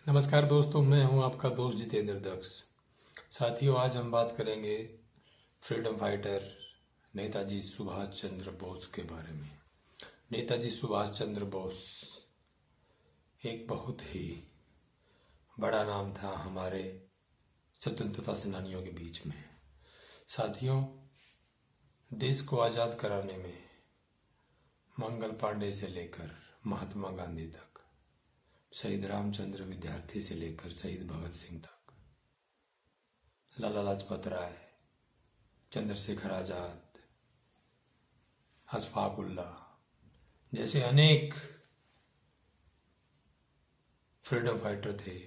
नमस्कार दोस्तों, मैं हूं आपका दोस्त जितेंद्र दक्ष। साथियों, आज हम बात करेंगे फ्रीडम फाइटर नेताजी सुभाष चंद्र बोस के बारे में। नेताजी सुभाष चंद्र बोस एक बहुत ही बड़ा नाम था हमारे स्वतंत्रता सेनानियों के बीच में। साथियों, देश को आज़ाद कराने में मंगल पांडे से लेकर महात्मा गांधी तक, शहीद रामचंद्र विद्यार्थी से लेकर शहीद भगत सिंह तक, लाला लाजपत राय, चंद्रशेखर आजाद, अशफाक उल्लाह जैसे अनेक फ्रीडम फाइटर थे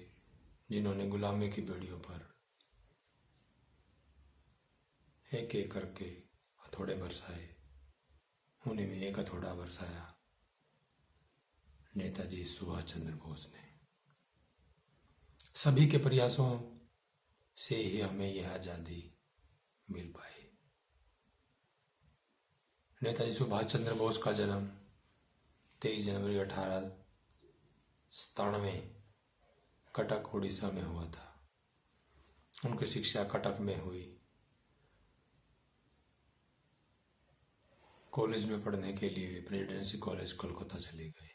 जिन्होंने गुलामी की बेड़ियों पर एक एक करके हथौड़े बरसाए। उन्हीं में एक हथौड़ा बरसाया नेताजी सुभाष चंद्र बोस ने। सभी के प्रयासों से ही हमें यह आजादी मिल पाई। नेताजी सुभाष चंद्र बोस का जन्म 23 जनवरी 1897 कटक उड़ीसा में हुआ था। उनकी शिक्षा कटक में हुई। कॉलेज में पढ़ने के लिए प्रेसिडेंसी कॉलेज कोलकाता चले गए।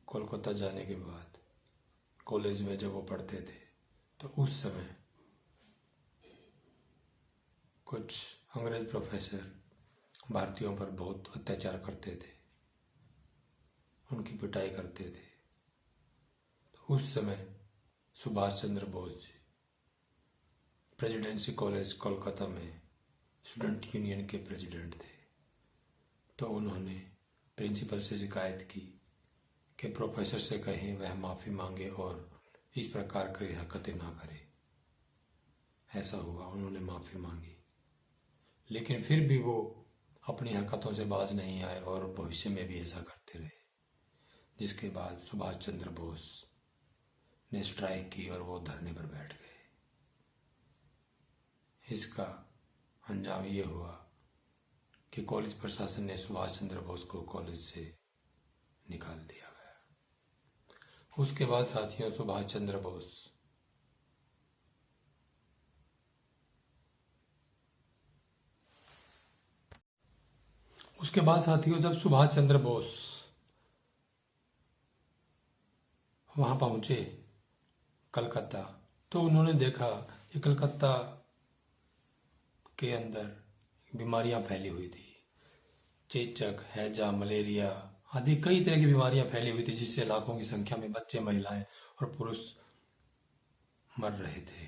कोलकाता जाने के बाद कॉलेज में जब वो पढ़ते थे तो उस समय कुछ अंग्रेज प्रोफेसर भारतीयों पर बहुत अत्याचार करते थे, उनकी पिटाई करते थे। तो उस समय सुभाष चंद्र बोस जी प्रेसिडेंसी कॉलेज कोलकाता में स्टूडेंट यूनियन के प्रेसिडेंट थे। तो उन्होंने प्रिंसिपल से शिकायत की कि प्रोफेसर से कहें वह माफ़ी मांगे और इस प्रकार की हरकतें ना करे। ऐसा हुआ, उन्होंने माफ़ी मांगी, लेकिन फिर भी वो अपनी हरकतों से बाज नहीं आए और भविष्य में भी ऐसा करते रहे। जिसके बाद सुभाष चंद्र बोस ने स्ट्राइक की और वो धरने पर बैठ गए। इसका अंजाम ये हुआ कि कॉलेज प्रशासन ने सुभाष चंद्र बोस को कॉलेज से निकाल दिया गया। उसके बाद साथियों, सुभाष चंद्र बोस जब सुभाष चंद्र बोस वहां पहुंचे कलकत्ता, तो उन्होंने देखा कि कलकत्ता के अंदर बीमारियां फैली हुई थी। चेचक, हैजा, मलेरिया आदि कई तरह की बीमारियां फैली हुई थी, जिससे लाखों की संख्या में बच्चे, महिलाएं और पुरुष मर रहे थे।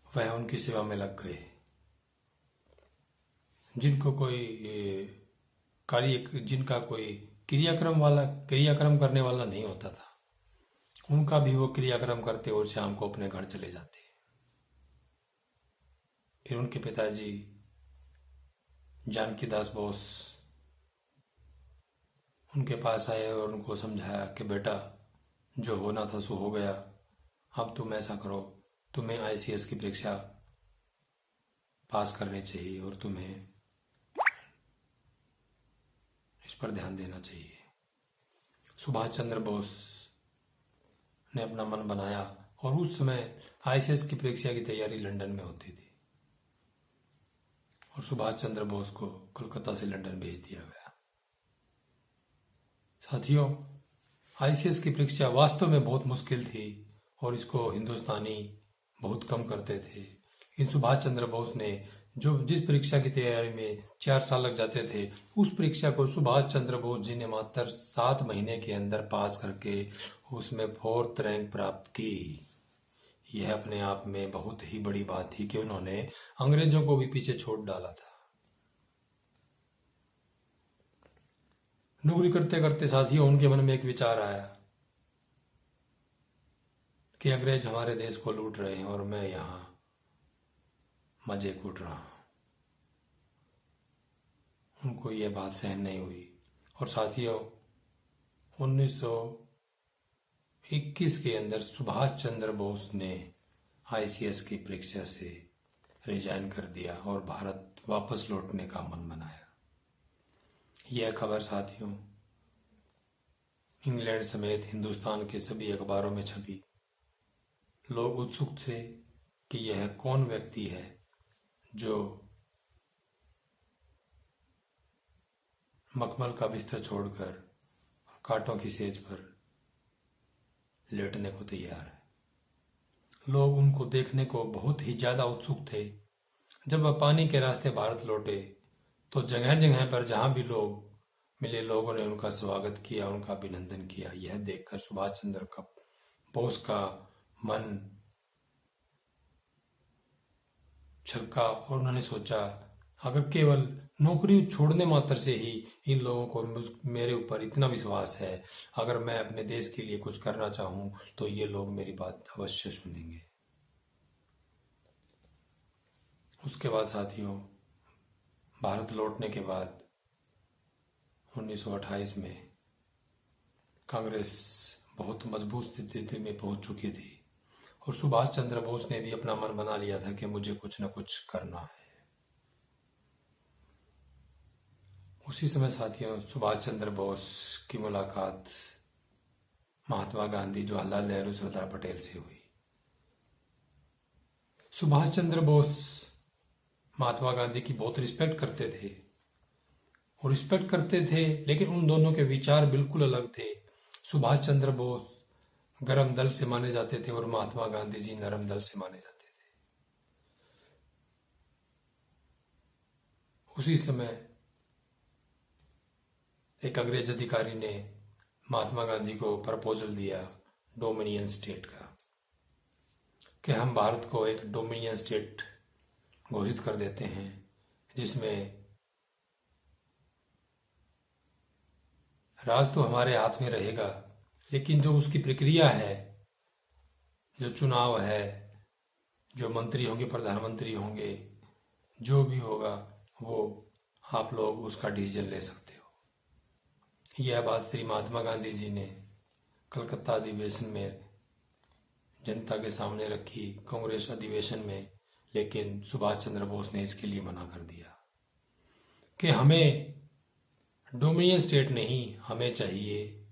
वह उनकी सेवा में लग गए। जिनका कोई क्रियाक्रम करने वाला नहीं होता था, उनका भी वो क्रियाक्रम करते और शाम को अपने घर चले जाते। फिर उनके पिताजी जानकी दास बोस उनके पास आए और उनको समझाया कि बेटा, जो होना था सो हो गया। अब तुम ऐसा करो, तुम्हें आईसीएस की परीक्षा पास करनी चाहिए और तुम्हें इस पर ध्यान देना चाहिए। सुभाष चंद्र बोस ने अपना मन बनाया और उस समय आईसीएस की परीक्षा की तैयारी लंदन में होती थी और सुभाष चंद्र बोस को कोलकाता से लंदन भेज दिया गया। साथियों, आईसीएस की परीक्षा वास्तव में बहुत मुश्किल थी और इसको हिंदुस्तानी बहुत कम करते थे। लेकिन सुभाष चंद्र बोस ने जिस परीक्षा की तैयारी में 4 साल लग जाते थे, उस परीक्षा को सुभाष चंद्र बोस जी ने मात्र 7 महीने के अंदर पास करके उसमें 4th रैंक प्राप्त की। यह अपने आप में बहुत ही बड़ी बात थी कि उन्होंने अंग्रेजों को भी पीछे छोड़ डाला था। नौकरी करते करते साथियों, उनके मन में एक विचार आया कि अंग्रेज हमारे देश को लूट रहे हैं और मैं यहां मजे कूट रहा हूं। उनको ये बात सहन नहीं हुई और साथियों, 1921 के अंदर सुभाष चंद्र बोस ने आईसीएस की परीक्षा से रिजाइन कर दिया और भारत वापस लौटने का मन बनाया। यह खबर साथियों इंग्लैंड समेत हिंदुस्तान के सभी अखबारों में छपी। लोग उत्सुक थे कि यह कौन व्यक्ति है जो मखमल का बिस्तर छोड़कर कांटों की सेज पर लेटने को तैयार है। लोग उनको देखने को बहुत ही ज्यादा उत्सुक थे। जब वह पानी के रास्ते भारत लौटे तो जगह जगह पर जहां भी लोग मिले, लोगों ने उनका स्वागत किया, उनका अभिनंदन किया। यह देखकर सुभाष चंद्र बोस का मन छलका और उन्होंने सोचा, अगर केवल नौकरी छोड़ने मात्र से ही इन लोगों को मेरे ऊपर इतना विश्वास है, अगर मैं अपने देश के लिए कुछ करना चाहूं तो ये लोग मेरी बात अवश्य सुनेंगे। उसके बाद साथियों, भारत लौटने के बाद 1928 में कांग्रेस बहुत मजबूत स्थिति में पहुंच चुकी थी और सुभाष चंद्र बोस ने भी अपना मन बना लिया था कि मुझे कुछ न कुछ करना है। उसी समय साथियों सुभाष चंद्र बोस की मुलाकात महात्मा गांधी, जवाहरलाल नेहरू, सरदार पटेल से हुई। सुभाष चंद्र बोस महात्मा गांधी की बहुत रिस्पेक्ट करते थे, लेकिन उन दोनों के विचार बिल्कुल अलग थे। सुभाष चंद्र बोस गरम दल से माने जाते थे और महात्मा गांधी जी नरम दल से माने जाते थे। उसी समय एक अंग्रेज अधिकारी ने महात्मा गांधी को प्रपोजल दिया डोमिनियन स्टेट का, कि हम भारत को एक डोमिनियन स्टेट घोषित कर देते हैं जिसमें राज तो हमारे हाथ में रहेगा, लेकिन जो उसकी प्रक्रिया है, जो चुनाव है, जो मंत्री होंगे, प्रधानमंत्री होंगे, जो भी होगा वो आप लोग उसका डिसीजन ले सकते हो। यह बात श्री महात्मा गांधी जी ने कलकत्ता अधिवेशन में जनता के सामने रखी, कांग्रेस अधिवेशन में, लेकिन सुभाष चंद्र बोस ने इसके लिए मना कर दिया कि हमें डोमिनियन स्टेट नहीं, हमें चाहिए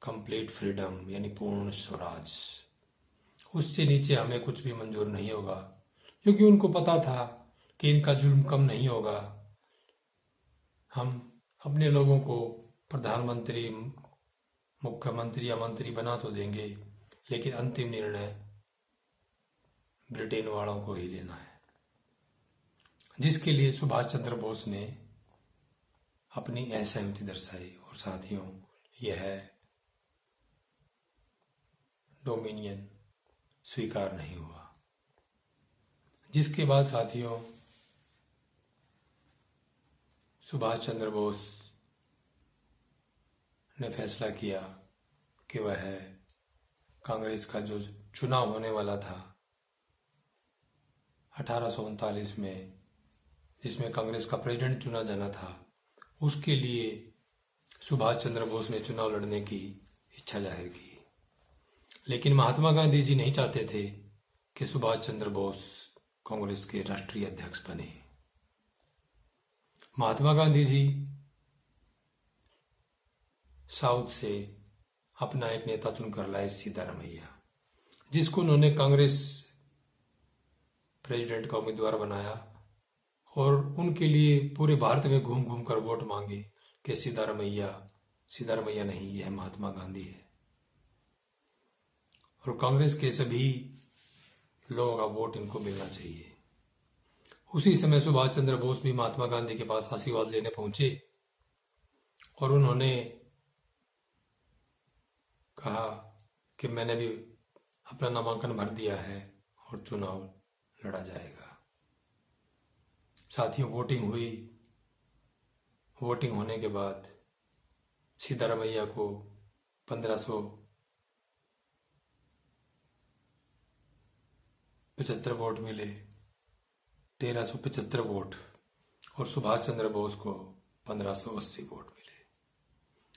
कंप्लीट फ्रीडम, यानी पूर्ण स्वराज। उससे नीचे हमें कुछ भी मंजूर नहीं होगा, क्योंकि उनको पता था कि इनका जुल्म कम नहीं होगा। हम अपने लोगों को प्रधानमंत्री, मुख्यमंत्री या मंत्री बना तो देंगे, लेकिन अंतिम निर्णय ब्रिटेन वालों को ही लेना है। जिसके लिए सुभाष चंद्र बोस ने अपनी असहमति दर्शाई और साथियों यह डोमिनियन स्वीकार नहीं हुआ। जिसके बाद साथियों सुभाष चंद्र बोस ने फैसला किया कि वह कांग्रेस का जो चुनाव होने वाला था 1839 में, जिसमें कांग्रेस का प्रेसिडेंट चुना जाना था, उसके लिए सुभाष चंद्र बोस ने चुनाव लड़ने की इच्छा जाहिर की। लेकिन महात्मा गांधी जी नहीं चाहते थे कि सुभाष चंद्र बोस कांग्रेस के राष्ट्रीय अध्यक्ष बने। महात्मा गांधी जी साउथ से अपना एक नेता चुनकर लाए, सीतारामैया, जिसको उन्होंने कांग्रेस प्रेसिडेंट का उम्मीदवार बनाया और उनके लिए पूरे भारत में घूम घूम कर वोट मांगे कि सीतारामैया नहीं, यह महात्मा गांधी है। और कांग्रेस के सभी लोगों का वोट इनको मिलना चाहिए। उसी समय सुभाष चंद्र बोस भी महात्मा गांधी के पास आशीर्वाद लेने पहुंचे और उन्होंने कहा कि मैंने भी अपना नामांकन भर दिया है और चुनाव लड़ा जाएगा। साथियों वोटिंग हुई। वोटिंग होने के बाद सीतारामैया को 1575 वोट मिले, 1375 वोट, और सुभाष चंद्र बोस को 1580 वोट मिले।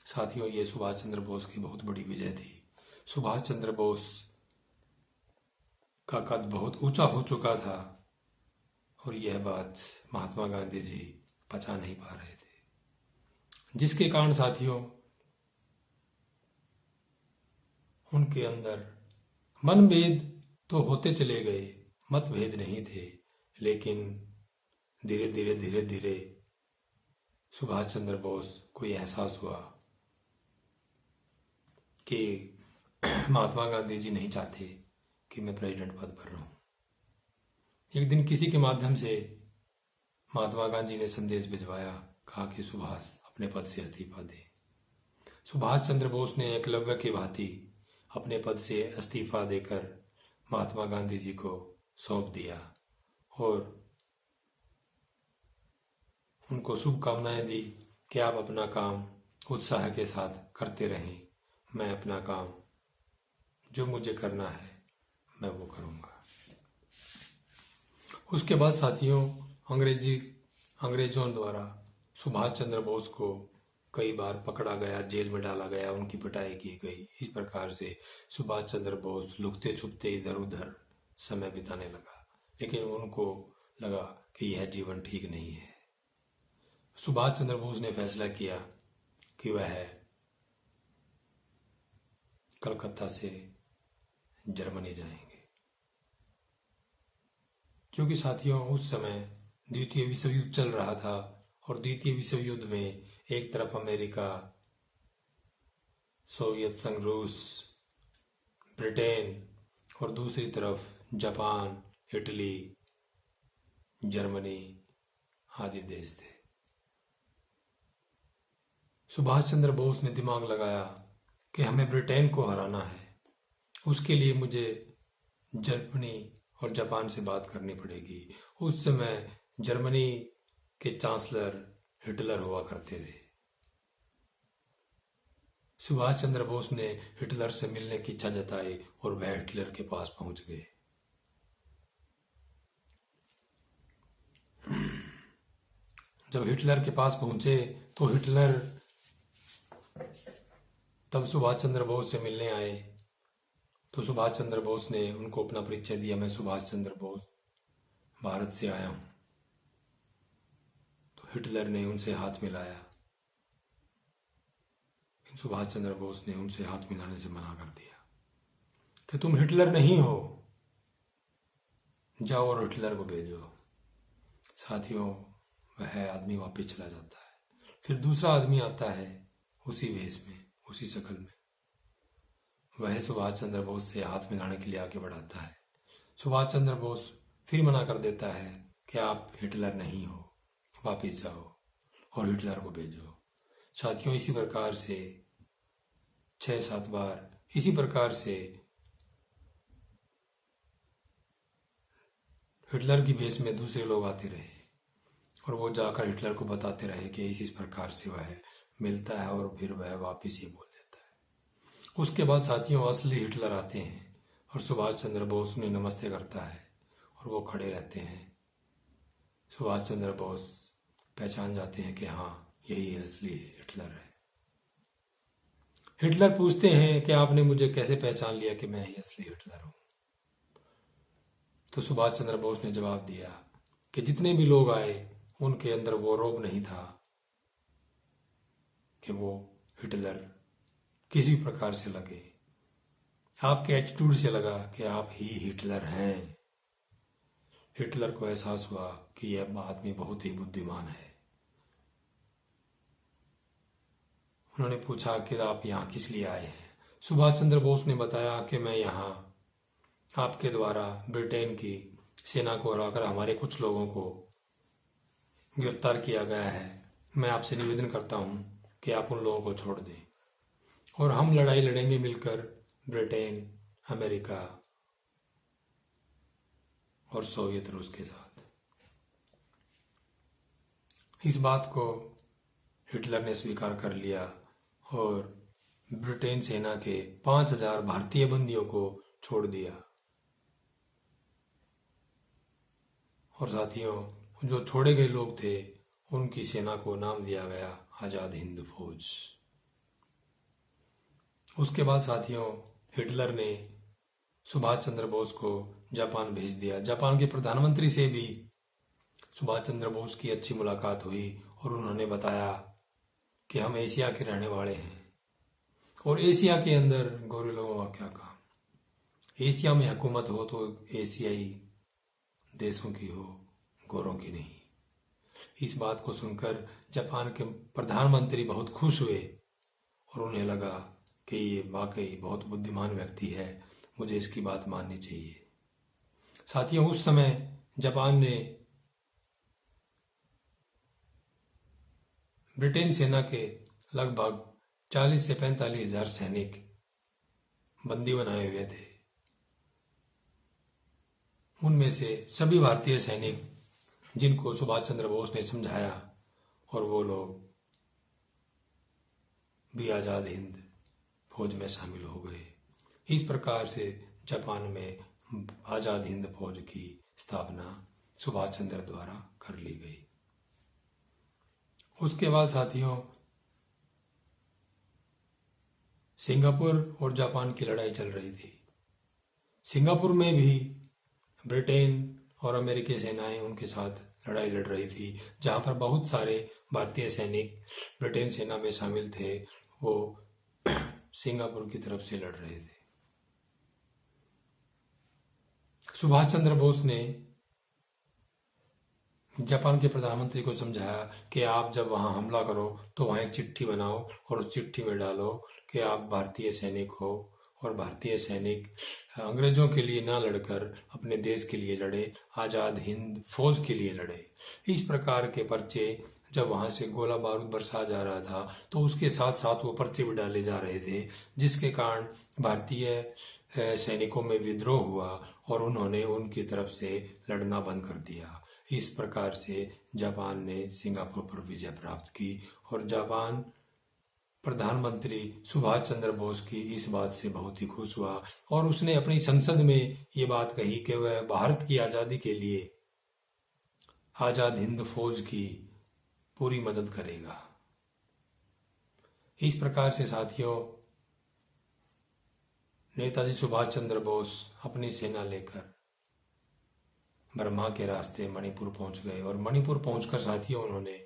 साथियों ये सुभाष चंद्र बोस की बहुत बड़ी विजय थी। सुभाष चंद्र बोस का कद बहुत ऊंचा हो चुका था और यह बात महात्मा गांधी जी पचा नहीं पा रहे थे। जिसके कारण साथियों उनके अंदर मनभेद तो होते चले गए, मतभेद नहीं थे, लेकिन धीरे धीरे सुभाष चंद्र बोस को यह एहसास हुआ कि महात्मा गांधी जी नहीं चाहते कि मैं प्रेसिडेंट पद पर रहूं। एक दिन किसी के माध्यम से महात्मा गांधी ने संदेश भिजवाया, कहा कि सुभाष अपने पद से इस्तीफा दे। सुभाष चंद्र बोस ने एकलव्य की भांति अपने पद से इस्तीफा देकर महात्मा गांधी जी को सौंप दिया और उनको शुभकामनाएं दी कि आप अपना काम उत्साह के साथ करते रहें, मैं अपना काम जो मुझे करना है मैं वो करूंगा। उसके बाद साथियों अंग्रेजों द्वारा सुभाष चंद्र बोस को कई बार पकड़ा गया, जेल में डाला गया, उनकी पिटाई की गई। इस प्रकार से सुभाष चंद्र बोस लुकते छुपते इधर उधर समय बिताने लगा, लेकिन उनको लगा कि यह जीवन ठीक नहीं है। सुभाष चंद्र बोस ने फैसला किया कि वह कलकत्ता से जर्मनी जाएंगे, क्योंकि साथियों उस समय द्वितीय विश्व युद्ध चल रहा था और द्वितीय विश्व युद्ध में एक तरफ अमेरिका, सोवियत संघ, रूस, ब्रिटेन और दूसरी तरफ जापान, इटली, जर्मनी आदि देश थे। सुभाष चंद्र बोस ने दिमाग लगाया कि हमें ब्रिटेन को हराना है, उसके लिए मुझे जर्मनी और जापान से बात करनी पड़ेगी। उस समय जर्मनी के चांसलर हिटलर हुआ करते थे। सुभाष चंद्र बोस ने हिटलर से मिलने की इच्छा जताई और वह हिटलर के पास पहुंच गए। जब हिटलर के पास पहुंचे तो हिटलर तब सुभाष चंद्र बोस से मिलने आए तो सुभाष चंद्र बोस ने उनको अपना परिचय दिया, मैं सुभाष चंद्र बोस भारत से आया हूं। तो हिटलर ने उनसे हाथ मिलाया। सुभाष चंद्र बोस ने उनसे हाथ मिलाने से मना कर दिया कि तुम हिटलर नहीं हो, जाओ और हिटलर को भेजो। साथियों वह आदमी वापस चला जाता है। फिर दूसरा आदमी आता है उसी वेश में, उसी शक्ल में। वह सुभाष चंद्र बोस से हाथ मिलाने के लिए आगे बढ़ाता है। सुभाष चंद्र बोस फिर मना कर देता है कि आप हिटलर नहीं हो, वापिस जाओ और हिटलर को भेजो। साथियों इसी प्रकार से 6-7 बार इसी प्रकार से हिटलर की भेष में दूसरे लोग आते रहे और वो जाकर हिटलर को बताते रहे कि इस प्रकार से वह मिलता है और फिर वह वापिस ही बोल देता है। उसके बाद साथियों असली हिटलर आते हैं और सुभाष चंद्र बोस उन्हें नमस्ते करता है और वो खड़े रहते हैं। सुभाष चंद्र बोस पहचान जाते हैं कि हाँ यही असली हिटलर है। हिटलर पूछते हैं कि आपने मुझे कैसे पहचान लिया कि मैं ही असली हिटलर हूं। तो सुभाष चंद्र बोस ने जवाब दिया कि जितने भी लोग आए उनके अंदर वो रोब नहीं था कि वो हिटलर किसी प्रकार से लगे, आपके एटीट्यूड से लगा कि आप ही हिटलर हैं। हिटलर को एहसास हुआ कि यह आदमी बहुत ही बुद्धिमान है। उन्होंने पूछा कि आप यहाँ किस लिए आए हैं। सुभाष चंद्र बोस ने बताया कि मैं यहाँ आपके द्वारा ब्रिटेन की सेना को हराकर हमारे कुछ लोगों को गिरफ्तार किया गया है। मैं आपसे निवेदन करता हूं कि आप उन लोगों को छोड़ दें और हम लड़ाई लड़ेंगे मिलकर ब्रिटेन, अमेरिका और सोवियत रूस के साथ। इस बात को हिटलर ने स्वीकार कर लिया और ब्रिटेन सेना के 5000 भारतीय बंदियों को छोड़ दिया। और साथियों जो छोड़े गए लोग थे उनकी सेना को नाम दिया गया आजाद हिंद फौज। उसके बाद साथियों हिटलर ने सुभाष चंद्र बोस को जापान भेज दिया। जापान के प्रधानमंत्री से भी सुभाष चंद्र बोस की अच्छी मुलाकात हुई और उन्होंने बताया कि हम एशिया के रहने वाले हैं और एशिया के अंदर गोरे लोगों का क्या काम। एशिया में हुकूमत हो तो एशियाई देशों की हो, गोरों की नहीं। इस बात को सुनकर जापान के प्रधानमंत्री बहुत खुश हुए और उन्हें लगा कि ये वाकई बहुत बुद्धिमान व्यक्ति है, मुझे इसकी बात माननी चाहिए। साथियों, उस समय जापान ने ब्रिटेन सेना के लगभग 40 से 45 हजार सैनिक बंदी बनाए हुए थे। उनमें से सभी भारतीय सैनिक जिनको सुभाष चंद्र बोस ने समझाया और वो लोग भी आजाद हिंद फौज में शामिल हो गए। इस प्रकार से जापान में आजाद हिंद फौज की स्थापना सुभाष चंद्र द्वारा कर ली गई। उसके बाद साथियों, सिंगापुर और जापान की लड़ाई चल रही थी। सिंगापुर में भी ब्रिटेन और अमेरिकी सेनाएं उनके साथ लड़ाई लड़ रही थी, जहां पर बहुत सारे भारतीय सैनिक ब्रिटेन सेना में शामिल थे, वो सिंगापुर की तरफ से लड़ रहे थे। सुभाष चंद्र बोस ने जापान के प्रधानमंत्री को समझाया कि आप जब वहां हमला करो तो वहां एक चिट्ठी बनाओ और उस चिट्ठी में डालो कि आप भारतीय सैनिक हो और भारतीय सैनिक अंग्रेजों के लिए ना लड़कर अपने देश के लिए लड़े, आजाद हिंद फौज के लिए लड़े। इस प्रकार के पर्चे जब वहां से गोला बारूद बरसा जा रहा था तो उसके साथ साथ वो पर्चे भी डाले जा रहे थे, जिसके कारण भारतीय सैनिकों में विद्रोह हुआ और उन्होंने उनकी तरफ से लड़ना बंद कर दिया। इस प्रकार से जापान ने सिंगापुर पर विजय प्राप्त की और जापान प्रधानमंत्री सुभाष चंद्र बोस की इस बात से बहुत ही खुश हुआ और उसने अपनी संसद में ये बात कही कि वह भारत की आजादी के लिए आजाद हिंद फौज की पूरी मदद करेगा। इस प्रकार से साथियों, नेताजी सुभाष चंद्र बोस अपनी सेना लेकर बर्मा के रास्ते मणिपुर पहुंच गए और मणिपुर पहुंचकर साथियों उन्होंने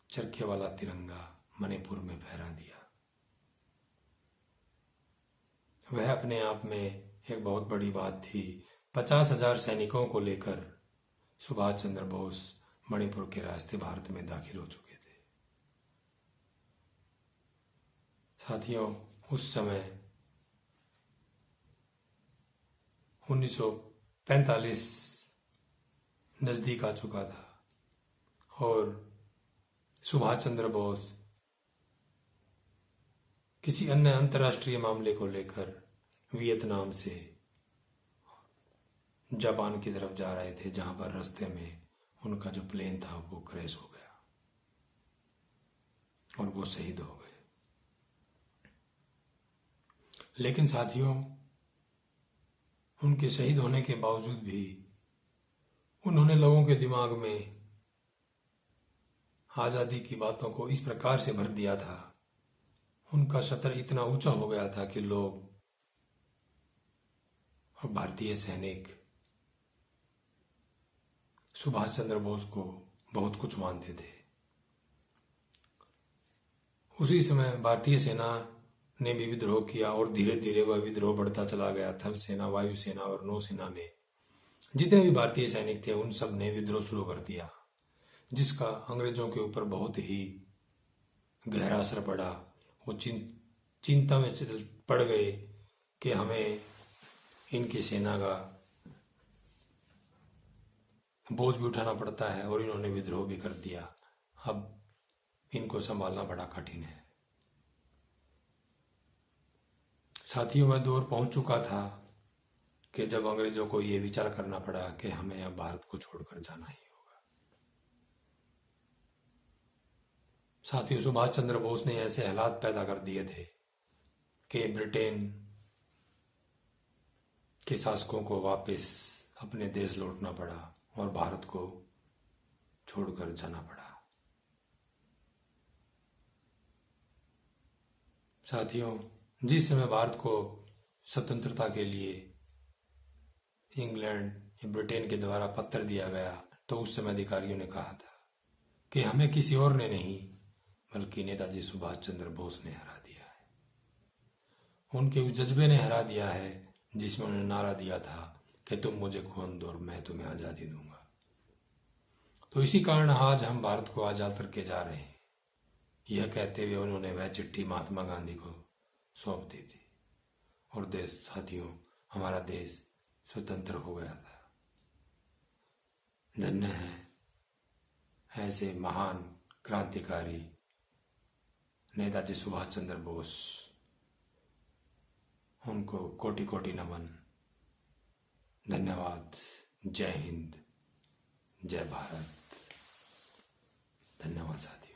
चरखे वाला तिरंगा मणिपुर में फहरा दिया। वह अपने आप में एक बहुत बड़ी बात थी। 50,000 सैनिकों को लेकर सुभाष चंद्र बोस मणिपुर के रास्ते भारत में दाखिल हो चुके थे। साथियों, उस समय 1945 नजदीक आ चुका था और सुभाष चंद्र बोस किसी अन्य अंतर्राष्ट्रीय मामले को लेकर वियतनाम से जापान की तरफ जा रहे थे, जहां पर रास्ते में उनका जो प्लेन था वो क्रैश हो गया और वो शहीद हो गए। लेकिन साथियों, उनके शहीद होने के बावजूद भी उन्होंने लोगों के दिमाग में आजादी की बातों को इस प्रकार से भर दिया था, उनका सतर इतना ऊंचा हो गया था कि लोग और भारतीय सैनिक सुभाष चंद्र बोस को बहुत कुछ मानते थे। उसी समय भारतीय सेना ने भी विद्रोह किया और धीरे धीरे वह विद्रोह बढ़ता चला गया। थल सेना, वायु सेना और नौसेना में जितने भी भारतीय सैनिक थे उन सब ने विद्रोह शुरू कर दिया, जिसका अंग्रेजों के ऊपर बहुत ही गहरा असर पड़ा। वो चिंता में पड़ गए कि हमें इनकी सेना का बोझ भी उठाना पड़ता है और इन्होंने विद्रोह भी कर दिया, अब इनको संभालना बड़ा कठिन है। साथियों, वह दौर पहुंच चुका था कि जब अंग्रेजों को यह विचार करना पड़ा कि हमें अब भारत को छोड़कर जाना ही होगा। साथियों, सुभाष चंद्र बोस ने ऐसे हालात पैदा कर दिए थे कि ब्रिटेन के शासकों को वापस अपने देश लौटना पड़ा और भारत को छोड़कर जाना पड़ा। साथियों, जिस समय भारत को स्वतंत्रता के लिए इंग्लैंड या ब्रिटेन के द्वारा पत्र दिया गया तो उस समय अधिकारियों ने कहा था कि हमें किसी और ने नहीं बल्कि नेताजी सुभाष चंद्र बोस ने हरा दिया है। उनके उस जज्बे ने हरा दिया है जिसमें उन्होंने नारा दिया था कि तुम मुझे खून दो और मैं तुम्हें आज़ादी दूंगा। तो इसी कारण आज हम भारत को आज़ाद करके जा रहे हैं। यह कहते हुए उन्होंने वह चिट्ठी महात्मा गांधी को सौंप दी थी और देश साथियों, हमारा देश स्वतंत्र हो गया था। धन्य है ऐसे महान क्रांतिकारी नेताजी सुभाष चंद्र बोस। उनको कोटि कोटि नमन। धन्यवाद। जय हिंद, जय भारत। धन्यवाद साथी।